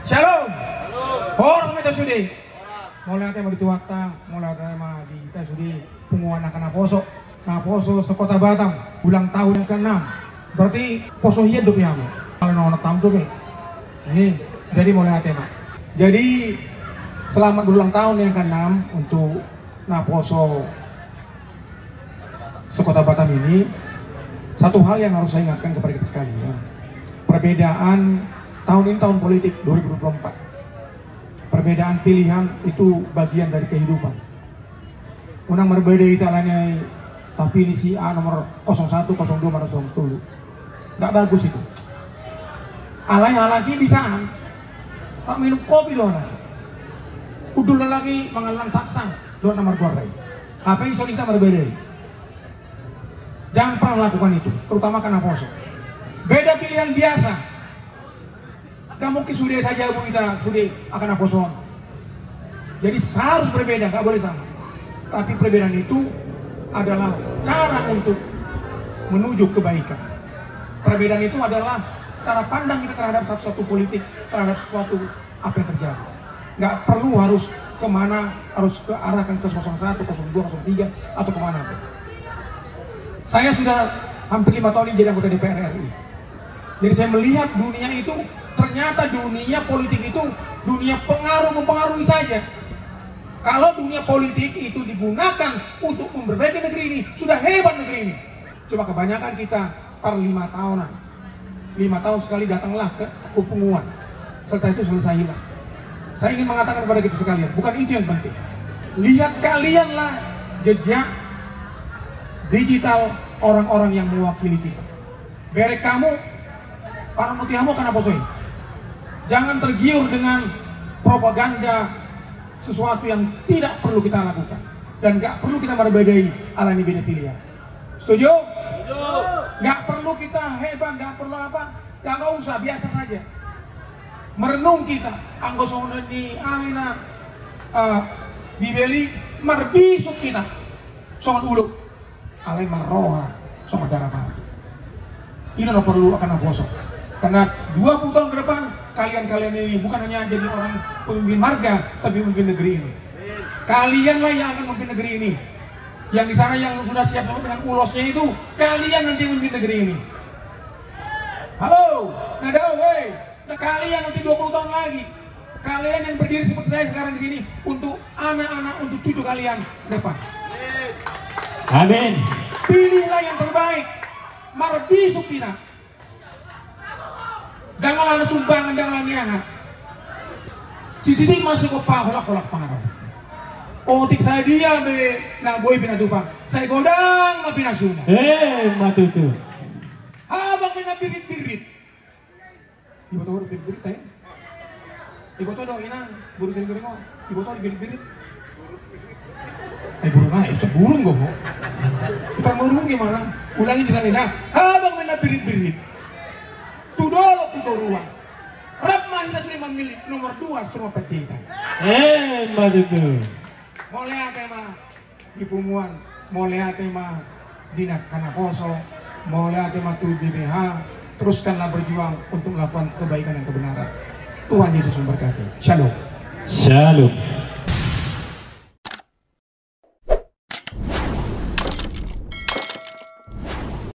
Shalom. Horas kita sudi. Mulai tema di Tuwata, mulai tema di kita sudi punguan akan Naposo sekota Batam, ulang tahun yang ke-6. Berarti poso hidup ya, kalau nona tamu tuh jadi mulai tema. Jadi selamat berulang tahun yang ke-6 untuk Naposo sekota Batam ini. Satu hal yang harus saya ingatkan kepada kita sekalian, perbedaan tahun ini tahun politik 2024. Perbedaan pilihan itu bagian dari kehidupan. Unang berbeda italanya, tapi ini si A nomor 01, 02, 10. Gak bagus itu. Alay lagi di sana, tak minum kopi doang. Udul lagi mengalang saksang doang nomor goreng. Apa yang kita berbeda? Jangan pernah lakukan itu, terutama karena poso. Beda pilihan biasa. Gak mungkin sudah saja bu kita sudah akan poso. Jadi harus berbeda, gak boleh sama. Tapi perbedaan itu adalah cara untuk menuju kebaikan. Perbedaan itu adalah cara pandang kita terhadap satu politik, terhadap sesuatu apa yang terjadi. Gak perlu harus kemana, harus ke arahkan ke 01, 02, 03 atau kemana pun. Saya sudah hampir 5 tahun ini jadi anggota DPR RI. Jadi saya melihat dunia itu, ternyata dunia politik itu dunia mempengaruhi saja. Kalau dunia politik itu digunakan untuk memperbaiki negeri ini, sudah hebat negeri ini. Cuma kebanyakan kita per 5 tahunan. 5 tahun sekali datanglah ke penguat. Setelah itu selesailah. Saya ingin mengatakan kepada kita sekalian, bukan itu yang penting. Lihat kalianlah jejak digital orang-orang yang mewakili kita. Berek kamu, para mutihamu karena posoi. Jangan tergiur dengan propaganda sesuatu yang tidak perlu kita lakukan. Dan gak perlu kita berbedai alami beda pilihan. Setuju? Setuju. Gak perlu kita hebat, gak perlu apa. Gak usah, biasa saja. Merenung kita. Anggosona di aina bibeli marbisuk kita. Songan ulu. Alai marroha sama darah mati. Ini udah perlu akan poso. Karena 20 tahun ke depan kalian ini bukan hanya jadi orang pemimpin marga, tapi pemimpin negeri ini. Kalianlah yang akan memimpin negeri ini. Yang di sana yang sudah siap dengan ulosnya itu, kalian nanti memimpin negeri ini. Halo, nadao, weh. Kalian nanti 20 tahun lagi. Kalian yang berdiri seperti saya sekarang di sini untuk anak-anak, untuk cucu kalian depan. Amin. Pilihlah yang terbaik. Marbisuk kita. Janganlah sumbangan, janganlah niahan. Cici masuk ke kolak pangarap. Otik saya dia be na boy pinatupang. Saya godang na pinasuna. Matutu. Habang pinapirit-pirit. Ibu tahu pirit-pirit tayo. Ibu tahu dong inang, buru sering ko. Ibu tahu pirit-pirit. Buru nga, burung go. Kita burung gimana? Ulangin di sana. Habang pinapirit-pirit. Tudolo ruang. Rap mahina sudah memilih nomor 2 setengah pecinta. Matutu. Mulai tema di Pumuan, mulai tema Dinas Kanaposo, mulai tema tu BPH, teruskanlah berjuang untuk melakukan kebaikan dan kebenaran. Tuhan Yesus memberkati. Shalom. Shalom.